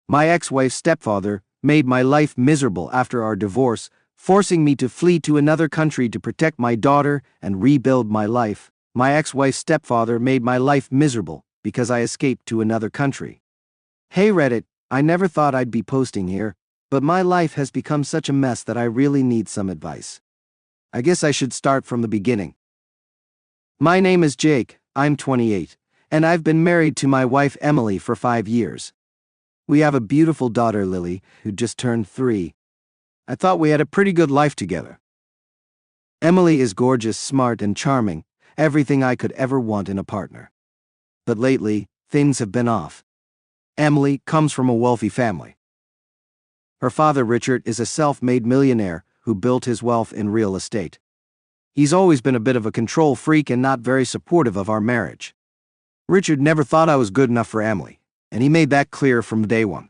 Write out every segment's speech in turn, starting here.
My ex-wife's stepfather made my life miserable after our divorce, forcing me to flee to another country to protect my daughter and rebuild my life. My ex-wife's stepfather made my life miserable because I escaped to another country. Hey Reddit, I never thought I'd be posting here, but my life has become such a mess that I really need some advice. I guess I should start from the beginning. My name is Jake, I'm 28, and I've been married to my wife Emily for 5 years. We have a beautiful daughter Lily, who just turned 3. I thought we had a pretty good life together. Emily is gorgeous, smart, and charming, everything I could ever want in a partner. But lately, things have been off. Emily comes from a wealthy family. Her father Richard is a self-made millionaire who built his wealth in real estate. He's always been a bit of a control freak and not very supportive of our marriage. Richard never thought I was good enough for Emily, and he made that clear from day one.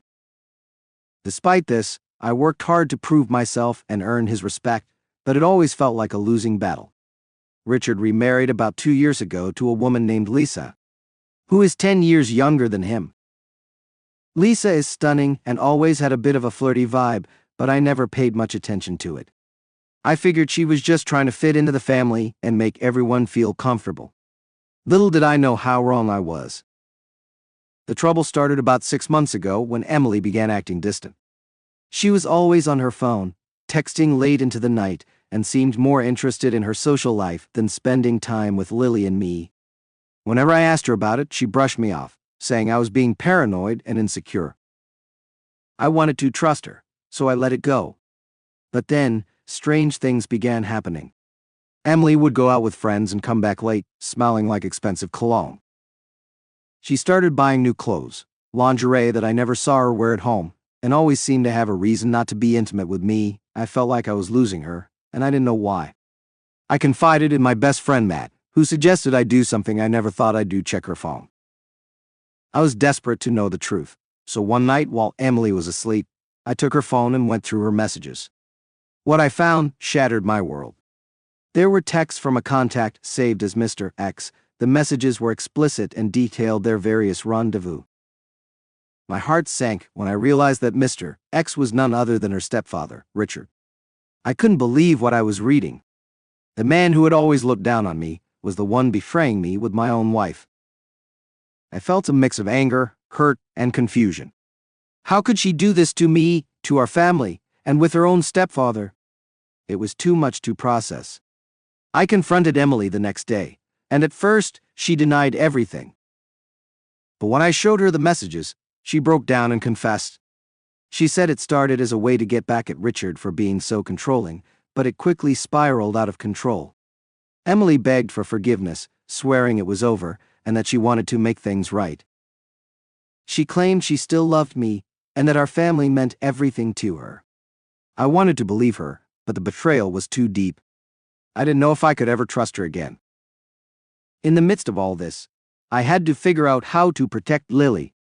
Despite this, I worked hard to prove myself and earn his respect, but it always felt like a losing battle. Richard remarried about 2 years ago to a woman named Lisa, who is 10 years younger than him. Lisa is stunning and always had a bit of a flirty vibe, but I never paid much attention to it. I figured she was just trying to fit into the family and make everyone feel comfortable. Little did I know how wrong I was. The trouble started about 6 months ago when Emily began acting distant. She was always on her phone, texting late into the night, and seemed more interested in her social life than spending time with Lily and me. Whenever I asked her about it, she brushed me off, saying I was being paranoid and insecure. I wanted to trust her, so I let it go. But then, strange things began happening. Emily would go out with friends and come back late, smelling like expensive cologne. She started buying new clothes, lingerie that I never saw her wear at home, and always seemed to have a reason not to be intimate with me. I felt like I was losing her, and I didn't know why. I confided in my best friend Matt, who suggested I do something I never thought I'd do: check her phone. I was desperate to know the truth, so one night while Emily was asleep, I took her phone and went through her messages. What I found shattered my world. There were texts from a contact saved as Mr. X. The messages were explicit and detailed their various rendezvous. My heart sank when I realized that Mr. X was none other than her stepfather, Richard. I couldn't believe what I was reading. The man who had always looked down on me was the one betraying me with my own wife. I felt a mix of anger, hurt, and confusion. How could she do this to me, to our family, and with her own stepfather? It was too much to process. I confronted Emily the next day, and at first, she denied everything. But when I showed her the messages, she broke down and confessed. She said it started as a way to get back at Richard for being so controlling, but it quickly spiraled out of control. Emily begged for forgiveness, swearing it was over, and that she wanted to make things right. She claimed she still loved me, and that our family meant everything to her. I wanted to believe her, but the betrayal was too deep. I didn't know if I could ever trust her again. In the midst of all this, I had to figure out how to protect Lily.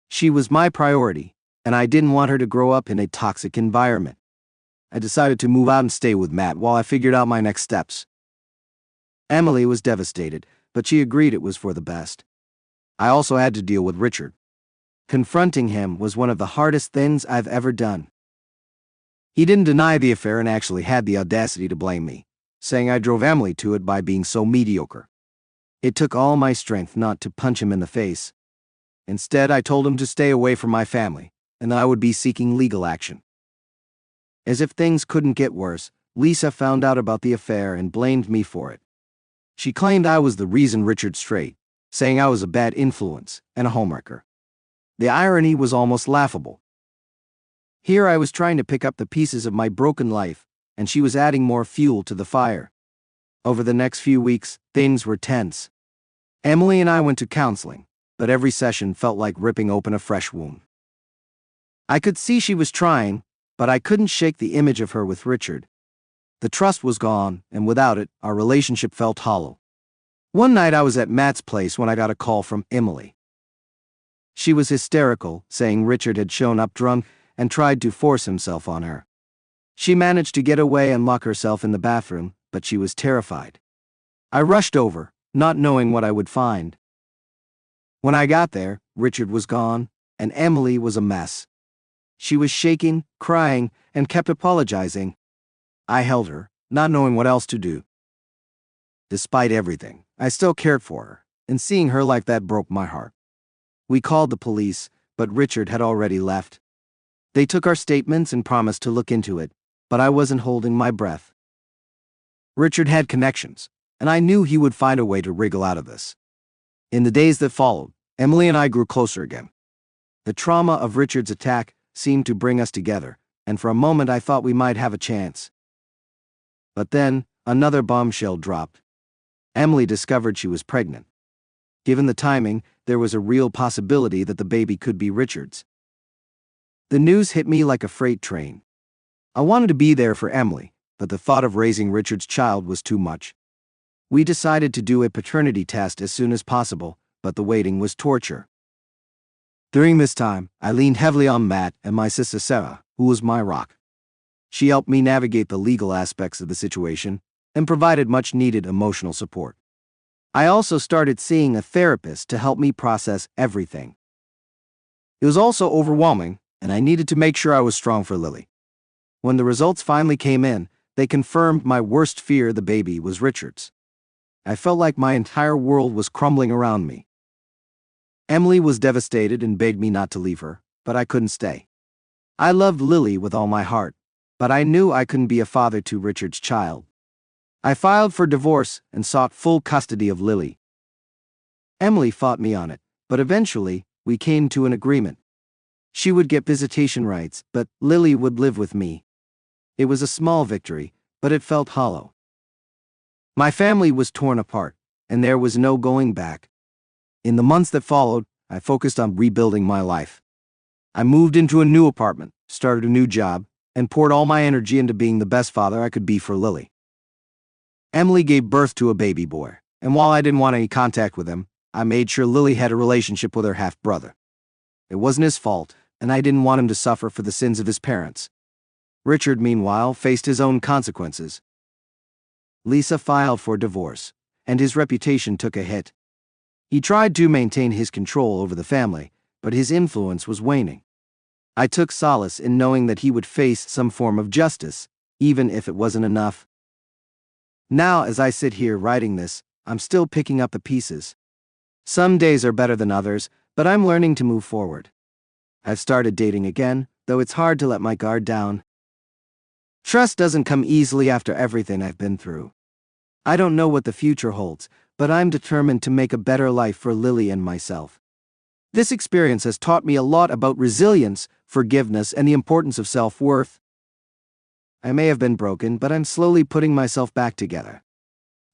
She was my priority, and I didn't want her to grow up in a toxic environment. I decided to move out and stay with Matt while I figured out my next steps. Emily was devastated, but she agreed it was for the best. I also had to deal with Richard. Confronting him was one of the hardest things I've ever done. He didn't deny the affair and actually had the audacity to blame me, saying I drove Emily to it by being so mediocre. It took all my strength not to punch him in the face. Instead, I told him to stay away from my family, and that I would be seeking legal action. As if things couldn't get worse, Lisa found out about the affair and blamed me for it. She claimed I was the reason Richard strayed, saying I was a bad influence and a homewrecker. The irony was almost laughable. Here I was trying to pick up the pieces of my broken life, and she was adding more fuel to the fire. Over the next few weeks, things were tense. Emily and I went to counseling, but every session felt like ripping open a fresh wound. I could see she was trying, but I couldn't shake the image of her with Richard. The trust was gone, and without it, our relationship felt hollow. One night I was at Matt's place when I got a call from Emily. She was hysterical, saying Richard had shown up drunk and tried to force himself on her. She managed to get away and lock herself in the bathroom, but she was terrified. I rushed over, not knowing what I would find. When I got there, Richard was gone, and Emily was a mess. She was shaking, crying, and kept apologizing. I held her, not knowing what else to do. Despite everything, I still cared for her, and seeing her like that broke my heart. We called the police, but Richard had already left. They took our statements and promised to look into it, but I wasn't holding my breath. Richard had connections, and I knew he would find a way to wriggle out of this. In the days that followed, Emily and I grew closer again. The trauma of Richard's attack seemed to bring us together, and for a moment I thought we might have a chance. But then, another bombshell dropped. Emily discovered she was pregnant. Given the timing, there was a real possibility that the baby could be Richard's. The news hit me like a freight train. I wanted to be there for Emily, but the thought of raising Richard's child was too much. We decided to do a paternity test as soon as possible, but the waiting was torture. During this time, I leaned heavily on Matt and my sister Sarah, who was my rock. She helped me navigate the legal aspects of the situation and provided much-needed emotional support. I also started seeing a therapist to help me process everything. It was also overwhelming, and I needed to make sure I was strong for Lily. When the results finally came in, they confirmed my worst fear: the baby was Richard's. I felt like my entire world was crumbling around me. Emily was devastated and begged me not to leave her, but I couldn't stay. I loved Lily with all my heart, but I knew I couldn't be a father to Richard's child. I filed for divorce and sought full custody of Lily. Emily fought me on it, but eventually, we came to an agreement. She would get visitation rights, but Lily would live with me. It was a small victory, but it felt hollow. My family was torn apart, and there was no going back. In the months that followed, I focused on rebuilding my life. I moved into a new apartment, started a new job, and poured all my energy into being the best father I could be for Lily. Emily gave birth to a baby boy, and while I didn't want any contact with him, I made sure Lily had a relationship with her half-brother. It wasn't his fault, and I didn't want him to suffer for the sins of his parents. Richard, meanwhile, faced his own consequences. Lisa filed for divorce, and his reputation took a hit. He tried to maintain his control over the family, but his influence was waning. I took solace in knowing that he would face some form of justice, even if it wasn't enough. Now, as I sit here writing this, I'm still picking up the pieces. Some days are better than others, but I'm learning to move forward. I've started dating again, though it's hard to let my guard down. Trust doesn't come easily after everything I've been through. I don't know what the future holds, but I'm determined to make a better life for Lily and myself. This experience has taught me a lot about resilience, forgiveness, and the importance of self-worth. I may have been broken, but I'm slowly putting myself back together.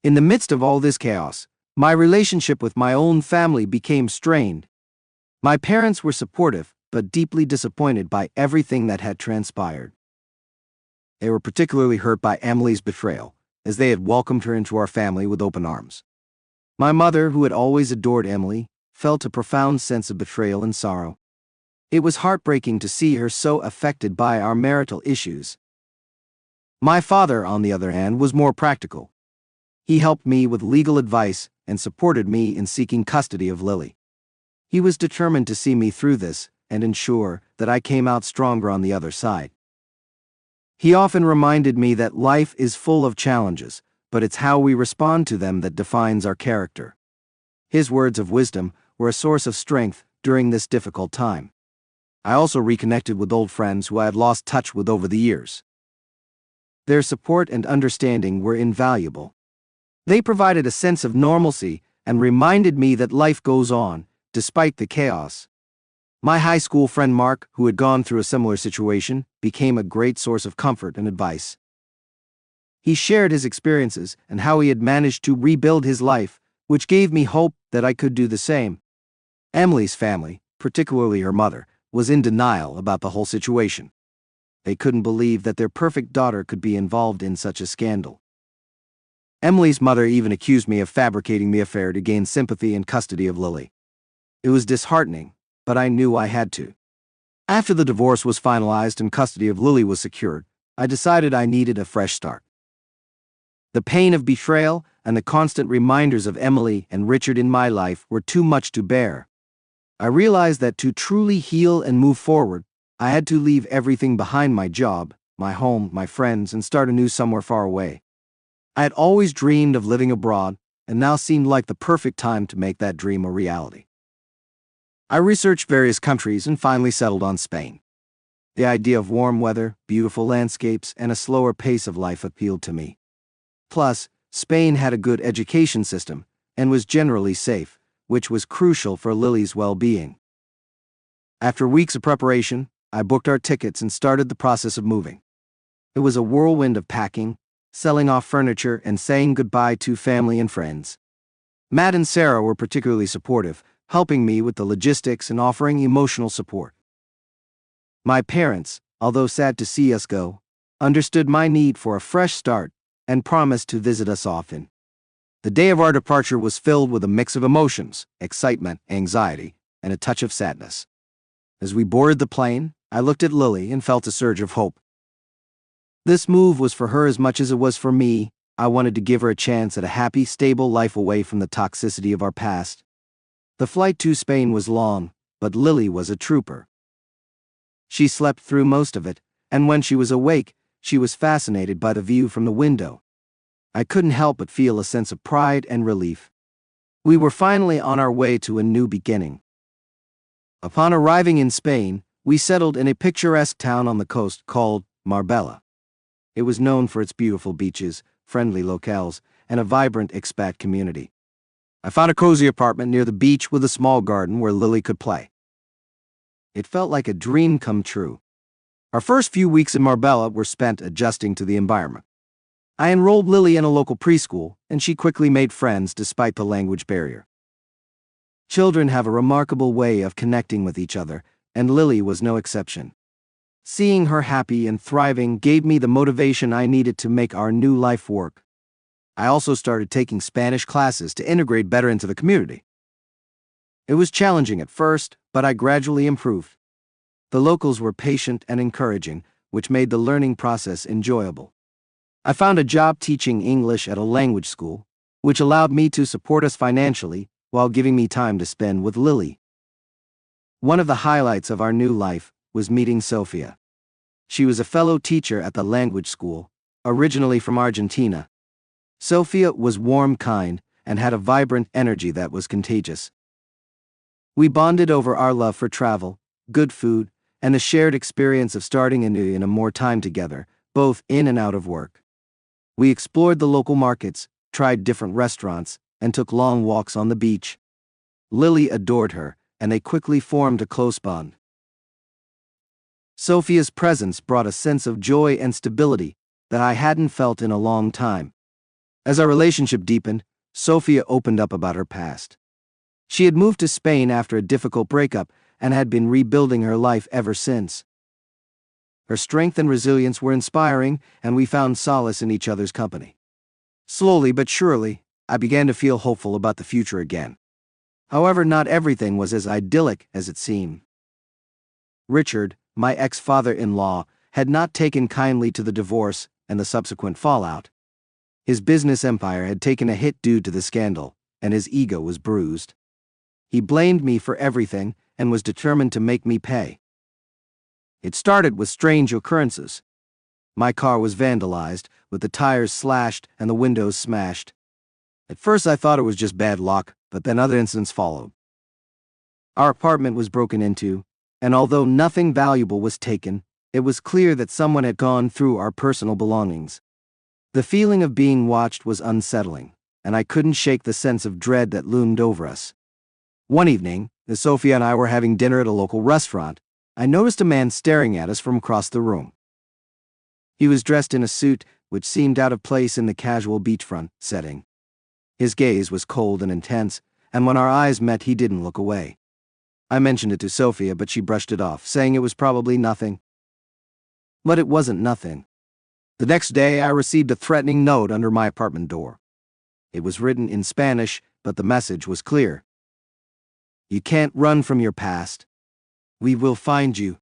In the midst of all this chaos, my relationship with my own family became strained. My parents were supportive, but deeply disappointed by everything that had transpired. They were particularly hurt by Emily's betrayal, as they had welcomed her into our family with open arms. My mother, who had always adored Emily, felt a profound sense of betrayal and sorrow. It was heartbreaking to see her so affected by our marital issues. My father, on the other hand, was more practical. He helped me with legal advice and supported me in seeking custody of Lily. He was determined to see me through this and ensure that I came out stronger on the other side. He often reminded me that life is full of challenges, but it's how we respond to them that defines our character. His words of wisdom were a source of strength during this difficult time. I also reconnected with old friends who I had lost touch with over the years. Their support and understanding were invaluable. They provided a sense of normalcy and reminded me that life goes on, despite the chaos. My high school friend Mark, who had gone through a similar situation, became a great source of comfort and advice. He shared his experiences and how he had managed to rebuild his life, which gave me hope that I could do the same. Emily's family, particularly her mother, was in denial about the whole situation. They couldn't believe that their perfect daughter could be involved in such a scandal. Emily's mother even accused me of fabricating the affair to gain sympathy and custody of Lily. It was disheartening, but I knew I had to. After the divorce was finalized and custody of Lily was secured, I decided I needed a fresh start. The pain of betrayal and the constant reminders of Emily and Richard in my life were too much to bear. I realized that to truly heal and move forward, I had to leave everything behind: my job, my home, my friends, and start anew somewhere far away. I had always dreamed of living abroad, and now seemed like the perfect time to make that dream a reality. I researched various countries and finally settled on Spain. The idea of warm weather, beautiful landscapes, and a slower pace of life appealed to me. Plus, Spain had a good education system and was generally safe, which was crucial for Lily's well-being. After weeks of preparation, I booked our tickets and started the process of moving. It was a whirlwind of packing, selling off furniture, and saying goodbye to family and friends. Matt and Sarah were particularly supportive, helping me with the logistics and offering emotional support. My parents, although sad to see us go, understood my need for a fresh start and promised to visit us often. The day of our departure was filled with a mix of emotions: excitement, anxiety, and a touch of sadness. As we boarded the plane, I looked at Lily and felt a surge of hope. This move was for her as much as it was for me. I wanted to give her a chance at a happy, stable life away from the toxicity of our past. The flight to Spain was long, but Lily was a trooper. She slept through most of it, and when she was awake, she was fascinated by the view from the window. I couldn't help but feel a sense of pride and relief. We were finally on our way to a new beginning. Upon arriving in Spain, we settled in a picturesque town on the coast called Marbella. It was known for its beautiful beaches, friendly locales, and a vibrant expat community. I found a cozy apartment near the beach with a small garden where Lily could play. It felt like a dream come true. Our first few weeks in Marbella were spent adjusting to the environment. I enrolled Lily in a local preschool, and she quickly made friends despite the language barrier. Children have a remarkable way of connecting with each other, and Lily was no exception. Seeing her happy and thriving gave me the motivation I needed to make our new life work. I also started taking Spanish classes to integrate better into the community. It was challenging at first, but I gradually improved. The locals were patient and encouraging, which made the learning process enjoyable. I found a job teaching English at a language school, which allowed me to support us financially while giving me time to spend with Lily. One of the highlights of our new life was meeting Sophia. She was a fellow teacher at the language school, originally from Argentina. Sophia was warm, kind, and had a vibrant energy that was contagious. We bonded over our love for travel, good food, and the shared experience of starting anew in a more time together, both in and out of work. We explored the local markets, tried different restaurants, and took long walks on the beach. Lily adored her, and they quickly formed a close bond. Sophia's presence brought a sense of joy and stability that I hadn't felt in a long time. As our relationship deepened, Sophia opened up about her past. She had moved to Spain after a difficult breakup and had been rebuilding her life ever since. Her strength and resilience were inspiring, and we found solace in each other's company. Slowly but surely, I began to feel hopeful about the future again. However, not everything was as idyllic as it seemed. Richard, my ex-father-in-law, had not taken kindly to the divorce and the subsequent fallout. His business empire had taken a hit due to the scandal, and his ego was bruised. He blamed me for everything and was determined to make me pay. It started with strange occurrences. My car was vandalized, with the tires slashed and the windows smashed. At first I thought it was just bad luck, but then other incidents followed. Our apartment was broken into, and although nothing valuable was taken, it was clear that someone had gone through our personal belongings. The feeling of being watched was unsettling, and I couldn't shake the sense of dread that loomed over us. One evening, as Sophia and I were having dinner at a local restaurant, I noticed a man staring at us from across the room. He was dressed in a suit which seemed out of place in the casual beachfront setting. His gaze was cold and intense, and when our eyes met, he didn't look away. I mentioned it to Sophia, but she brushed it off, saying it was probably nothing. But it wasn't nothing. The next day, I received a threatening note under my apartment door. It was written in Spanish, but the message was clear. "You can't run from your past. We will find you."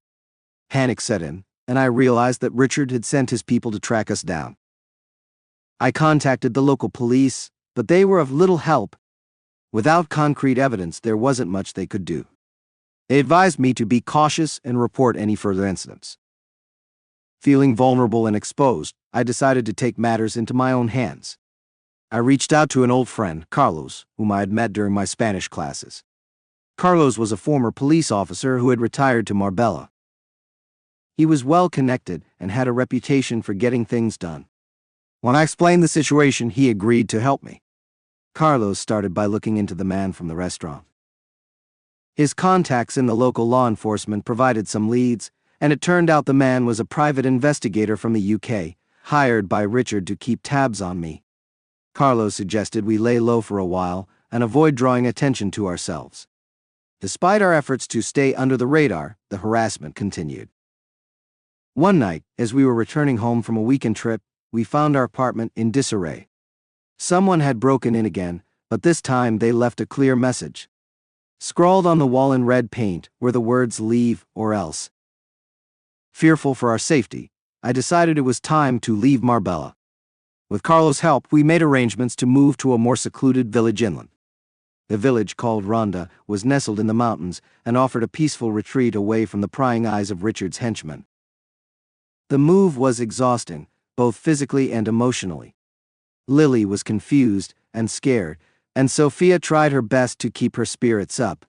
Panic set in, and I realized that Richard had sent his people to track us down. I contacted the local police, but they were of little help. Without concrete evidence, there wasn't much they could do. They advised me to be cautious and report any further incidents. Feeling vulnerable and exposed, I decided to take matters into my own hands. I reached out to an old friend, Carlos, whom I had met during my Spanish classes. Carlos was a former police officer who had retired to Marbella. He was well connected and had a reputation for getting things done. When I explained the situation, he agreed to help me. Carlos started by looking into the man from the restaurant. His contacts in the local law enforcement provided some leads, and it turned out the man was a private investigator from the UK, hired by Richard to keep tabs on me. Carlos suggested we lay low for a while and avoid drawing attention to ourselves. Despite our efforts to stay under the radar, the harassment continued. One night, as we were returning home from a weekend trip, we found our apartment in disarray. Someone had broken in again, but this time they left a clear message. Scrawled on the wall in red paint were the words "Leave or else." Fearful for our safety, I decided it was time to leave Marbella. With Carlos' help, we made arrangements to move to a more secluded village inland. The village, called Ronda, was nestled in the mountains and offered a peaceful retreat away from the prying eyes of Richard's henchmen. The move was exhausting, both physically and emotionally. Lily was confused and scared, and Sophia tried her best to keep her spirits up.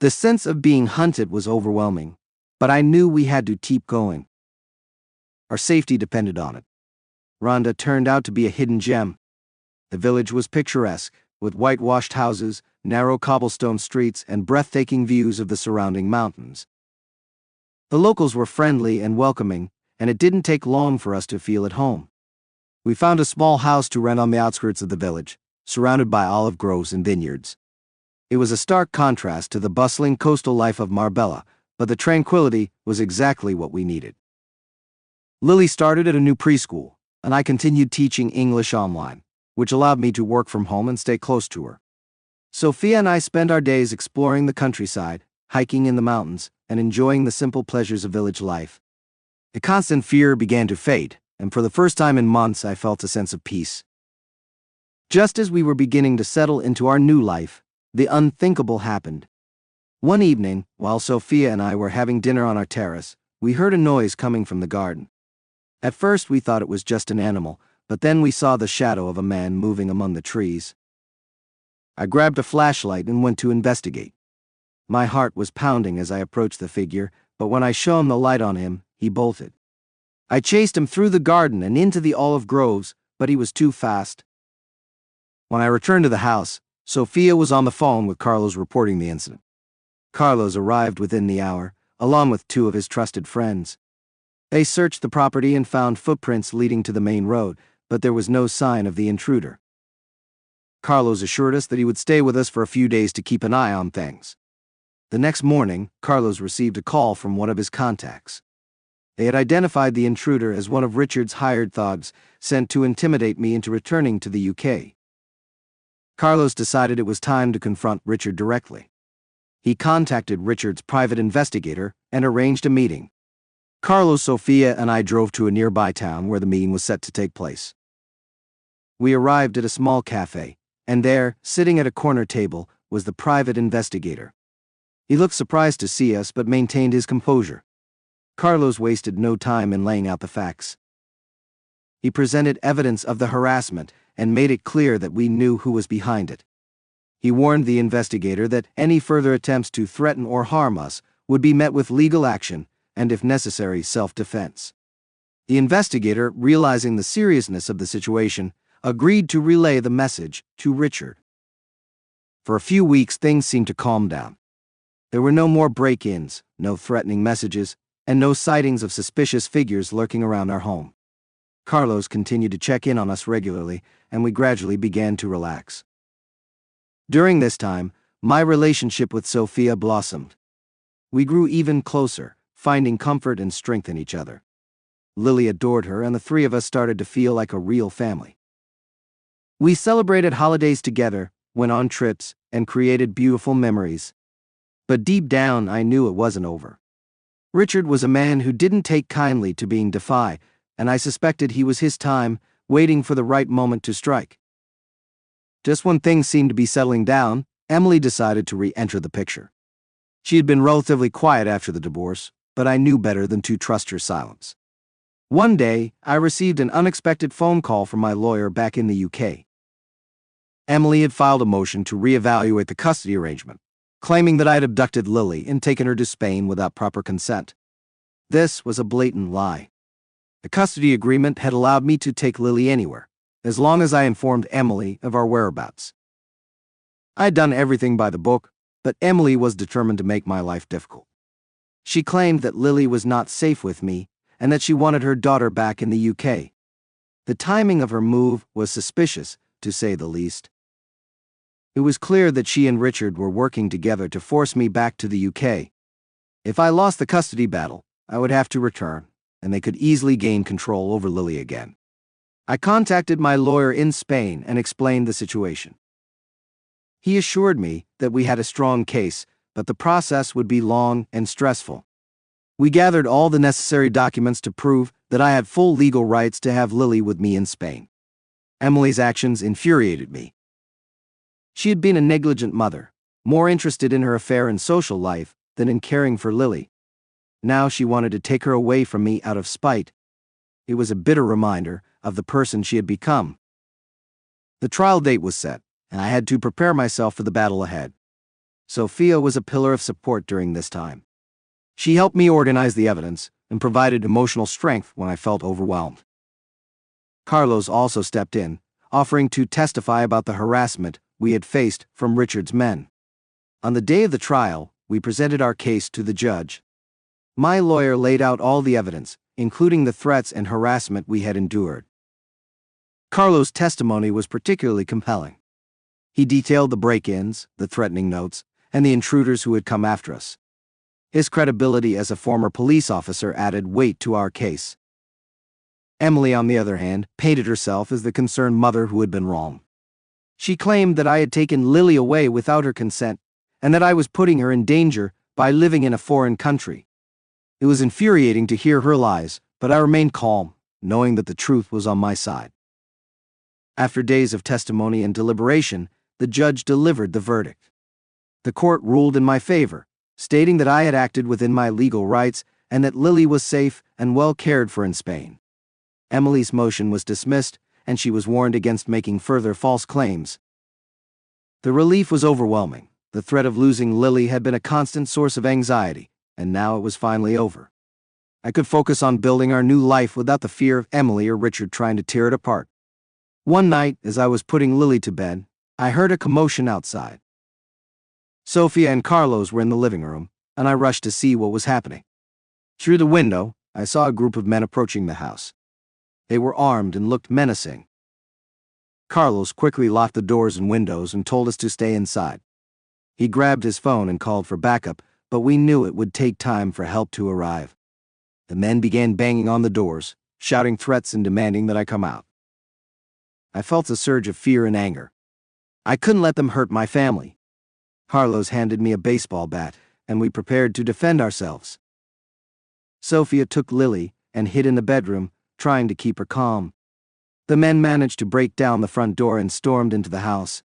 The sense of being hunted was overwhelming, but I knew we had to keep going. Our safety depended on it. Ronda turned out to be a hidden gem. The village was picturesque, with whitewashed houses, narrow cobblestone streets, and breathtaking views of the surrounding mountains. The locals were friendly and welcoming, and it didn't take long for us to feel at home. We found a small house to rent on the outskirts of the village, surrounded by olive groves and vineyards. It was a stark contrast to the bustling coastal life of Marbella, but the tranquility was exactly what we needed. Lily started at a new preschool, and I continued teaching English online, which allowed me to work from home and stay close to her. Sophia and I spent our days exploring the countryside, hiking in the mountains, and enjoying the simple pleasures of village life. The constant fear began to fade, and for the first time in months I felt a sense of peace. Just as we were beginning to settle into our new life, the unthinkable happened. One evening, while Sophia and I were having dinner on our terrace, we heard a noise coming from the garden. At first we thought it was just an animal, but then we saw the shadow of a man moving among the trees. I grabbed a flashlight and went to investigate. My heart was pounding as I approached the figure, but when I shone the light on him, he bolted. I chased him through the garden and into the olive groves, but he was too fast. When I returned to the house, Sophia was on the phone with Carlos reporting the incident. Carlos arrived within the hour, along with two of his trusted friends. They searched the property and found footprints leading to the main road, but there was no sign of the intruder. Carlos assured us that he would stay with us for a few days to keep an eye on things. The next morning, Carlos received a call from one of his contacts. They had identified the intruder as one of Richard's hired thugs sent to intimidate me into returning to the UK. Carlos decided it was time to confront Richard directly. He contacted Richard's private investigator and arranged a meeting. Carlos, Sophia, and I drove to a nearby town where the meeting was set to take place. We arrived at a small cafe, and there, sitting at a corner table, was the private investigator. He looked surprised to see us but maintained his composure. Carlos wasted no time in laying out the facts. He presented evidence of the harassment and made it clear that we knew who was behind it. He warned the investigator that any further attempts to threaten or harm us would be met with legal action and, if necessary, self-defense. The investigator, realizing the seriousness of the situation, agreed to relay the message to Richard. For a few weeks, things seemed to calm down. There were no more break-ins, no threatening messages, and no sightings of suspicious figures lurking around our home. Carlos continued to check in on us regularly, and we gradually began to relax. During this time, my relationship with Sophia blossomed. We grew even closer, finding comfort and strength in each other. Lily adored her, and the three of us started to feel like a real family. We celebrated holidays together, went on trips, and created beautiful memories. But deep down, I knew it wasn't over. Richard was a man who didn't take kindly to being defied, and I suspected he was his time, waiting for the right moment to strike. Just when things seemed to be settling down, Emily decided to re-enter the picture. She had been relatively quiet after the divorce, but I knew better than to trust her silence. One day, I received an unexpected phone call from my lawyer back in the UK. Emily had filed a motion to reevaluate the custody arrangement, claiming that I had abducted Lily and taken her to Spain without proper consent. This was a blatant lie. The custody agreement had allowed me to take Lily anywhere, as long as I informed Emily of our whereabouts. I had done everything by the book, but Emily was determined to make my life difficult. She claimed that Lily was not safe with me and that she wanted her daughter back in the UK. The timing of her move was suspicious, to say the least. It was clear that she and Richard were working together to force me back to the UK. If I lost the custody battle, I would have to return, and they could easily gain control over Lily again. I contacted my lawyer in Spain and explained the situation. He assured me that we had a strong case, but the process would be long and stressful. We gathered all the necessary documents to prove that I had full legal rights to have Lily with me in Spain. Emily's actions infuriated me. She had been a negligent mother, more interested in her affair and social life than in caring for Lily. Now she wanted to take her away from me out of spite. It was a bitter reminder of the person she had become. The trial date was set, and I had to prepare myself for the battle ahead. Sophia was a pillar of support during this time. She helped me organize the evidence and provided emotional strength when I felt overwhelmed. Carlos also stepped in, offering to testify about the harassment we had faced from Richard's men. On the day of the trial, we presented our case to the judge. My lawyer laid out all the evidence, including the threats and harassment we had endured. Carlos' testimony was particularly compelling. He detailed the break-ins, the threatening notes, and the intruders who had come after us. His credibility as a former police officer added weight to our case. Emily, on the other hand, painted herself as the concerned mother who had been wrong. She claimed that I had taken Lily away without her consent, and that I was putting her in danger by living in a foreign country. It was infuriating to hear her lies, but I remained calm, knowing that the truth was on my side. After days of testimony and deliberation, the judge delivered the verdict. The court ruled in my favor, stating that I had acted within my legal rights and that Lily was safe and well cared for in Spain. Emily's motion was dismissed, and she was warned against making further false claims. The relief was overwhelming. The threat of losing Lily had been a constant source of anxiety, and now it was finally over. I could focus on building our new life without the fear of Emily or Richard trying to tear it apart. One night, as I was putting Lily to bed, I heard a commotion outside. Sophia and Carlos were in the living room, and I rushed to see what was happening. Through the window, I saw a group of men approaching the house. They were armed and looked menacing. Carlos quickly locked the doors and windows and told us to stay inside. He grabbed his phone and called for backup, but we knew it would take time for help to arrive. The men began banging on the doors, shouting threats and demanding that I come out. I felt a surge of fear and anger. I couldn't let them hurt my family. Carlos handed me a baseball bat, and we prepared to defend ourselves. Sophia took Lily and hid in the bedroom, trying to keep her calm. The men managed to break down the front door and stormed into the house.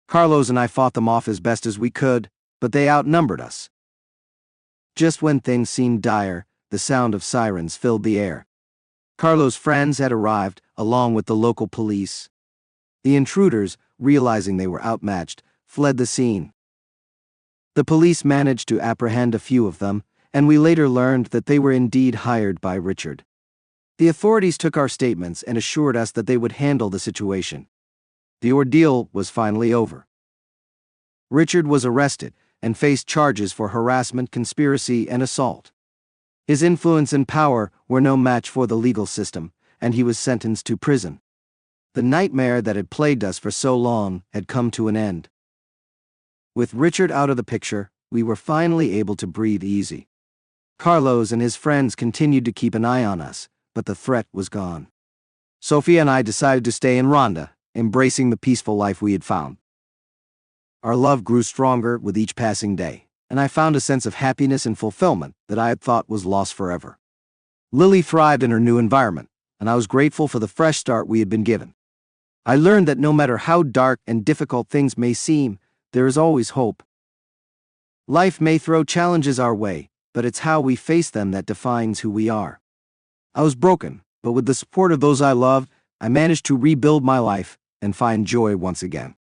Carlos and I fought them off as best as we could, but they outnumbered us. Just when things seemed dire, the sound of sirens filled the air. Carlos' friends had arrived, along with the local police. The intruders, realizing they were outmatched, fled the scene. The police managed to apprehend a few of them, and we later learned that they were indeed hired by Richard. The authorities took our statements and assured us that they would handle the situation. The ordeal was finally over. Richard was arrested and faced charges for harassment, conspiracy, and assault. His influence and power were no match for the legal system, and he was sentenced to prison. The nightmare that had plagued us for so long had come to an end. With Richard out of the picture, we were finally able to breathe easy. Carlos and his friends continued to keep an eye on us, but the threat was gone. Sophia and I decided to stay in Ronda, embracing the peaceful life we had found. Our love grew stronger with each passing day, and I found a sense of happiness and fulfillment that I had thought was lost forever. Lily thrived in her new environment, and I was grateful for the fresh start we had been given. I learned that no matter how dark and difficult things may seem, there is always hope. Life may throw challenges our way, but it's how we face them that defines who we are. I was broken, but with the support of those I loved, I managed to rebuild my life and find joy once again.